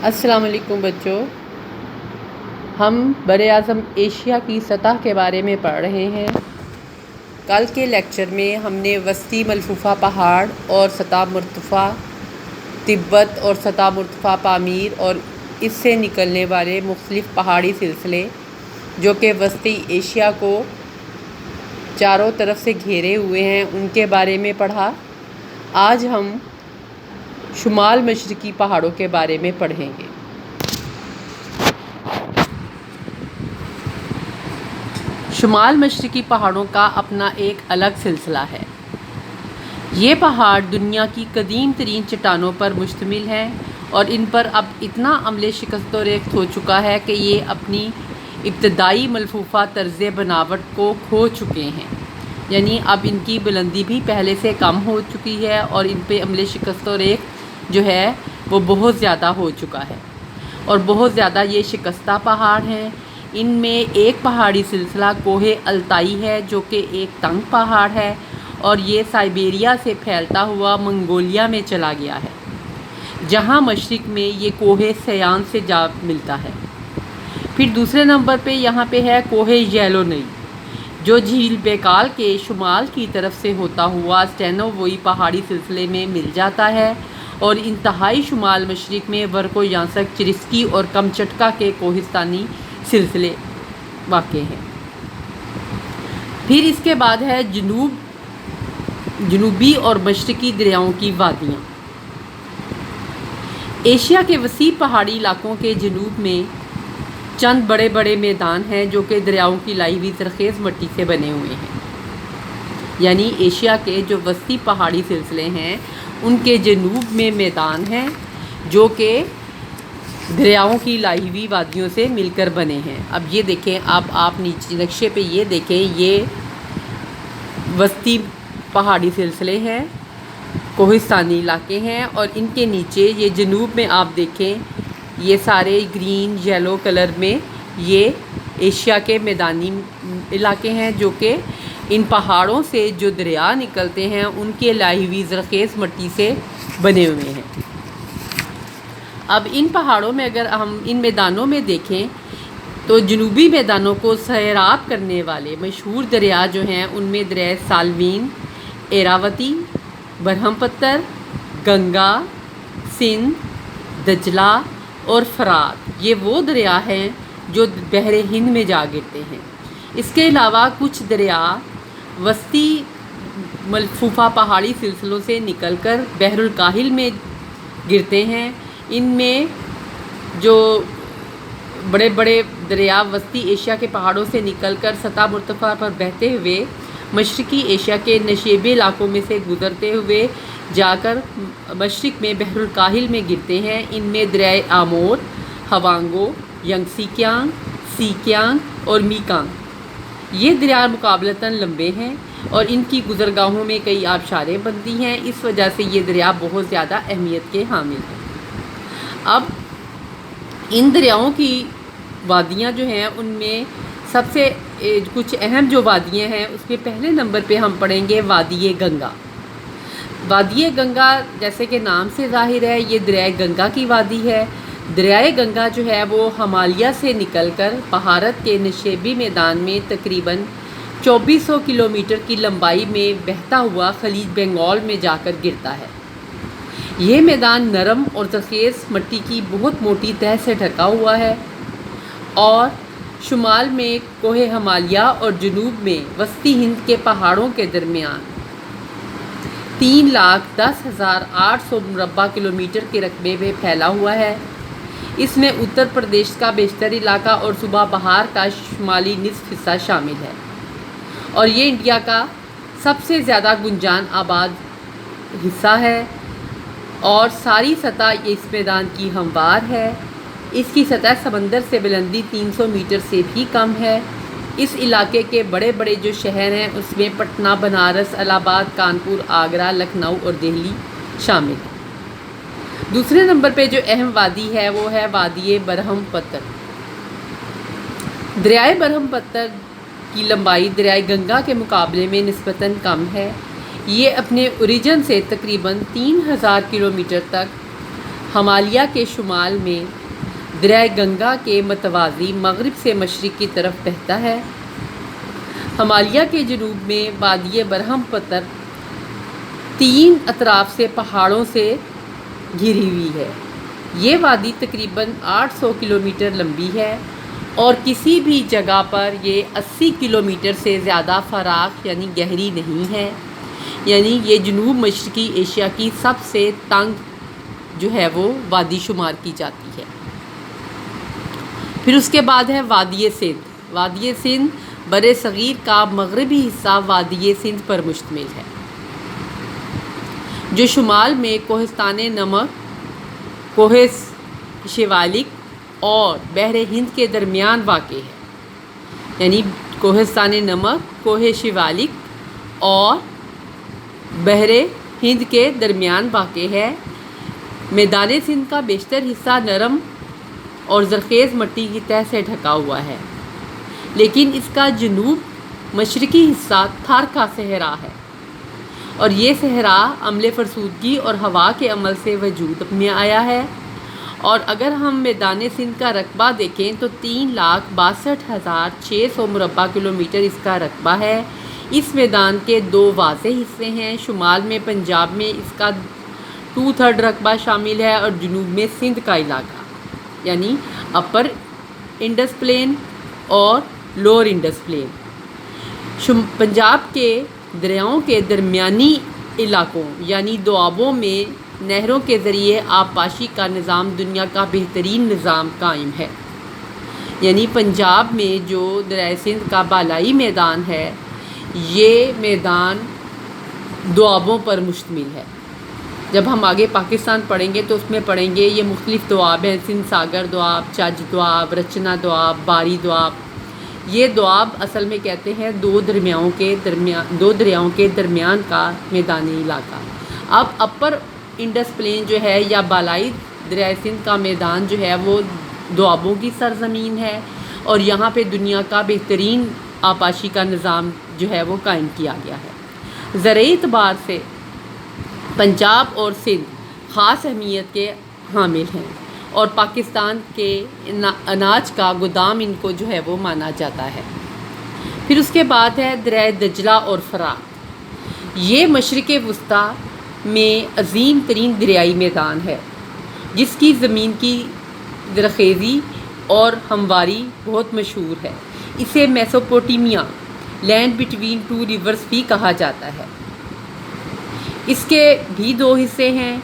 السلام علیکم بچوں، ہم براعظم ایشیا کی سطح کے بارے میں پڑھ رہے ہیں۔ کل کے لیکچر میں ہم نے وسطی ملفوفہ پہاڑ اور سطح مرتفع تبت اور سطح مرتفع پامیر اور اس سے نکلنے والے مختلف پہاڑی سلسلے جو کہ وسطی ایشیا کو چاروں طرف سے گھیرے ہوئے ہیں ان کے بارے میں پڑھا۔ آج ہم شمال مشرقی پہاڑوں کے بارے میں پڑھیں گے۔ شمال مشرقی پہاڑوں کا اپنا ایک الگ سلسلہ ہے۔ یہ پہاڑ دنیا کی قدیم ترین چٹانوں پر مشتمل ہیں اور ان پر اب اتنا عمل شکست و ریخت ہو چکا ہے کہ یہ اپنی ابتدائی ملفوفہ طرز بناوٹ کو کھو چکے ہیں، یعنی اب ان کی بلندی بھی پہلے سے کم ہو چکی ہے اور ان پہ عمل شکست و ریخت جو ہے وہ بہت زیادہ ہو چکا ہے اور بہت زیادہ یہ شکستہ پہاڑ ہیں۔ ان میں ایک پہاڑی سلسلہ کوہ التائی ہے جو کہ ایک تنگ پہاڑ ہے اور یہ سائبیریا سے پھیلتا ہوا منگولیا میں چلا گیا ہے، جہاں مشرق میں یہ کوہ سیان سے جا ملتا ہے۔ پھر دوسرے نمبر پہ یہاں پہ ہے کوہ ییلونئی جو جھیل بیکال کے شمال کی طرف سے ہوتا ہوا اسٹینووئی پہاڑی سلسلے میں مل جاتا ہے اور انتہائی شمال مشرق میں ورکویانسک چرسکی اور کمچٹکا کے کوہستانی سلسلے واقع ہیں۔ پھر اس کے بعد ہے جنوبی اور مشرقی دریاؤں کی وادیاں۔ ایشیا کے وسیع پہاڑی علاقوں کے جنوب میں چند بڑے بڑے میدان ہیں جو کہ دریاؤں کی لائی ہوئی زرخیز مٹی سے بنے ہوئے ہیں، یعنی ایشیا کے جو وسطی پہاڑی سلسلے ہیں ان کے جنوب میں میدان ہیں جو کہ دریاؤں کی لائی ہوئی وادیوں سے مل کر بنے ہیں۔ اب یہ دیکھیں، اب آپ نیچے نقشے پہ یہ دیکھیں، یہ وسطی پہاڑی سلسلے ہیں، کوہستانی علاقے ہیں اور ان کے نیچے یہ جنوب میں آپ دیکھیں یہ سارے گرین یلو کلر میں یہ ایشیا کے میدانی علاقے ہیں جو کہ ان پہاڑوں سے جو دریا نکلتے ہیں ان کے لائی ہوئی زرخیز مٹی سے بنے ہوئے ہیں۔ اب ان پہاڑوں میں اگر ہم ان میدانوں میں دیکھیں تو جنوبی میدانوں کو سیراب کرنے والے مشہور دریا جو ہیں ان میں دریائے سالوین، ایراوتی، برہم پتر، گنگا، سندھ، دجلہ اور فرات یہ وہ دریا ہیں جو بحر ہند میں جا گرتے ہیں۔ اس کے علاوہ کچھ دریا وسطی ملفوفہ پہاڑی سلسلوں سے نکل کر بحر الکاہل میں گرتے ہیں۔ ان میں جو بڑے بڑے دریا وسطی ایشیا کے پہاڑوں سے نکل کر سطح مرتفع پر بہتے ہوئے مشرقی ایشیا کے نشیبی علاقوں میں سے گزرتے ہوئے جا کر مشرق میں بحر الکاہل میں گرتے ہیں۔ ان میں دریائے آمور، ہوانگو، ینگسی کیانگ اور میکانگ یہ دریا مقابلتاً لمبے ہیں اور ان کی گزرگاہوں میں کئی آبشاریں بنتی ہیں، اس وجہ سے یہ دریا بہت زیادہ اہمیت کے حامل ہیں۔ اب ان دریاؤں کی وادیاں جو ہیں ان میں سب سے کچھ اہم جو وادیاں ہیں اس میں پہلے نمبر پہ ہم پڑھیں گے وادی گنگا۔ وادی گنگا جیسے کہ نام سے ظاہر ہے یہ دریائے گنگا کی وادی ہے۔ دریائے گنگا جو ہے وہ ہمالیہ سے نکل کر بھارت کے نشیبی میدان میں تقریباً 2400 کلومیٹر کی لمبائی میں بہتا ہوا خلیج بنگال میں جا کر گرتا ہے۔ یہ میدان نرم اور زرخیز مٹی کی بہت موٹی تہہ سے ڈھکا ہوا ہے اور شمال میں کوہ ہمالیہ اور جنوب میں وسطی ہند کے پہاڑوں کے درمیان 3,10,800 مربع کلومیٹر کے رقبے میں پھیلا ہوا ہے۔ اس میں اتر پردیش کا بیشتر علاقہ اور صوبہ بہار کا شمالی نصف حصہ شامل ہے اور یہ انڈیا کا سب سے زیادہ گنجان آباد حصہ ہے اور ساری سطح اس میدان کی ہموار ہے۔ اس کی سطح سمندر سے بلندی 300 میٹر سے بھی کم ہے۔ اس علاقے کے بڑے بڑے جو شہر ہیں اس میں پٹنہ، بنارس، الہ آباد، کانپور، آگرہ، لکھنؤ اور دہلی شامل ہیں۔ دوسرے نمبر پہ جو اہم وادی ہے وہ ہے وادی برہم پتر۔ دریائے برہم پتر کی لمبائی دریائے گنگا کے مقابلے میں نسبتاً کم ہے۔ یہ اپنے اوریجن سے تقریباً 3000 کلومیٹر تک ہمالیہ کے شمال میں دریائے گنگا کے متوازی مغرب سے مشرق کی طرف بہتا ہے۔ ہمالیہ کے جنوب میں وادی برہم پتر 3 اطراف سے پہاڑوں سے گھری ہوئی ہے۔ یہ وادی تقریباً 800 کلومیٹر لمبی ہے اور کسی بھی جگہ پر یہ 80 کلومیٹر سے زیادہ فراخ یعنی گہری نہیں ہے، یعنی یہ جنوب مشرقی ایشیا کی سب سے تنگ جو ہے وہ وادی شمار کی جاتی ہے۔ پھر اس کے بعد ہے وادی سندھ۔ وادی سندھ بر صغیر کا مغربی حصہ وادی سندھ پر مشتمل ہے، جو شمال میں کوہستان نمک، کوہ شیوالک اور بحر ہند کے درمیان واقع ہے، یعنی کوہستان نمک، کوہ شیوالک اور بحر ہند کے درمیان واقع ہے۔ میدان سندھ کا بیشتر حصہ نرم اور زرخیز مٹی کی تہہ سے ڈھکا ہوا ہے، لیکن اس کا جنوب مشرقی حصہ تھار کا صحرا ہے، اور یہ صحرا عمل فرسودگی اور ہوا کے عمل سے وجود میں آیا ہے۔ اور اگر ہم میدان سندھ کا رقبہ دیکھیں تو 3,62,600 مربع کلومیٹر اس کا رقبہ ہے۔ اس میدان کے 2 واضح حصے ہیں، شمال میں پنجاب میں اس کا 2/3 رقبہ شامل ہے اور جنوب میں سندھ کا علاقہ یعنی اپر انڈس پلین اور لوور انڈس پلین۔ پنجاب کے دریاؤں کے درمیانی علاقوں یعنی دوآبوں میں نہروں کے ذریعے آبپاشی کا نظام دنیا کا بہترین نظام قائم ہے، یعنی پنجاب میں جو دریائے سندھ کا بالائی میدان ہے یہ میدان دوآبوں پر مشتمل ہے۔ جب ہم آگے پاکستان پڑھیں گے تو اس میں پڑھیں گے یہ مختلف دوآب ہیں، سندھ ساگر دوآب، چج دوآب، رچنا دوآب، باری دوآب۔ یہ دوآب اصل میں کہتے ہیں 2 دریاؤں کے درمیان کا میدانی علاقہ۔ اب اپر انڈس پلین جو ہے یا بالائی دریائے سندھ کا میدان جو ہے وہ دوآبوں کی سرزمین ہے، اور یہاں پہ دنیا کا بہترین آبپاشی کا نظام جو ہے وہ قائم کیا گیا ہے۔ زرعی اعتبار سے پنجاب اور سندھ خاص اہمیت کے حامل ہیں، اور پاکستان کے اناج کا گودام ان کو جو ہے وہ مانا جاتا ہے۔ پھر اس کے بعد ہے دریائے دجلہ اور فرات۔ یہ مشرق وسطیٰ میں عظیم ترین دریائی میدان ہے، جس کی زمین کی زرخیزی اور ہمواری بہت مشہور ہے۔ اسے میسوپوٹیمیا، لینڈ بٹوین 2 ریورز بھی کہا جاتا ہے۔ اس کے بھی 2 حصے ہیں،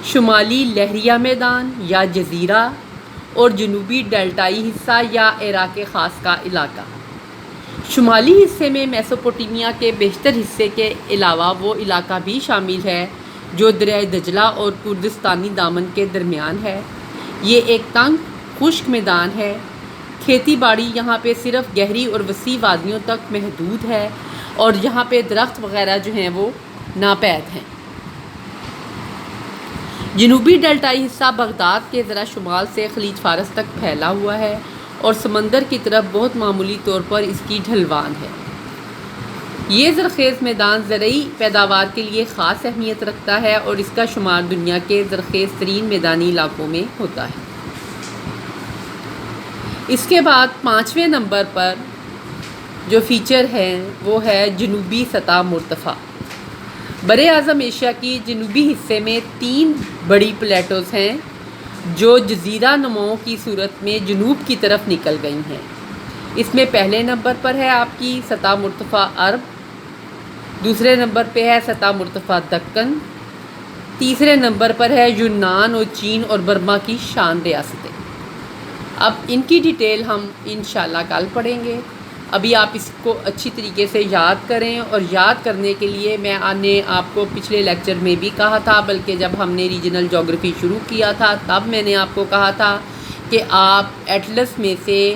شمالی لہریہ میدان یا جزیرہ اور جنوبی ڈیلٹائی حصہ یا عراق خاص کا علاقہ۔ شمالی حصے میں میسوپوٹیمیا کے بیشتر حصے کے علاوہ وہ علاقہ بھی شامل ہے جو دریائے دجلہ اور کردستانی دامن کے درمیان ہے۔ یہ ایک تنگ خشک میدان ہے۔ کھیتی باڑی یہاں پہ صرف گہری اور وسیع وادیوں تک محدود ہے، اور یہاں پہ درخت وغیرہ جو ہیں وہ ناپید ہیں۔ جنوبی ڈیلٹائی حصہ بغداد کے ذرا شمال سے خلیج فارس تک پھیلا ہوا ہے، اور سمندر کی طرف بہت معمولی طور پر اس کی ڈھلوان ہے۔ یہ زرخیز میدان زرعی پیداوار کے لیے خاص اہمیت رکھتا ہے، اور اس کا شمار دنیا کے زرخیز ترین میدانی علاقوں میں ہوتا ہے۔ اس کے بعد 5ویں نمبر پر جو فیچر ہے وہ ہے جنوبی سطح مرتفع۔ براعظم ایشیا کی جنوبی حصے میں 3 بڑی پلیٹوز ہیں جو جزیرہ نماؤں کی صورت میں جنوب کی طرف نکل گئی ہیں۔ اس میں پہلے نمبر پر ہے آپ کی سطح مرتفع عرب، دوسرے نمبر پہ ہے سطح مرتفع دکن، تیسرے نمبر پر ہے یونان اور چین اور برما کی شان ریاستیں۔ اب ان کی ڈیٹیل ہم انشاءاللہ کل پڑھیں گے۔ ابھی آپ اس کو اچھی طریقے سے یاد کریں، اور یاد کرنے کے لیے میں نے آپ کو پچھلے لیکچر میں بھی کہا تھا، بلکہ جب ہم نے ریجنل جغرافی شروع کیا تھا تب میں نے آپ کو کہا تھا کہ آپ ایٹلس میں سے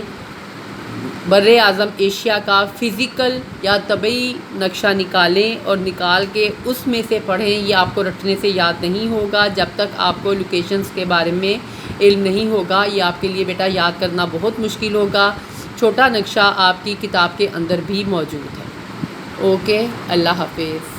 بر اعظم ایشیا کا فزیکل یا طبعی نقشہ نکالیں اور نکال کے اس میں سے پڑھیں۔ یہ آپ کو رٹنے سے یاد نہیں ہوگا جب تک آپ کو لوکیشنز کے بارے میں علم نہیں ہوگا۔ یہ آپ کے لیے بیٹا یاد کرنا بہت مشکل ہوگا۔ چھوٹا نقشہ آپ کی کتاب کے اندر بھی موجود ہے۔ اوکے، اللہ حافظ۔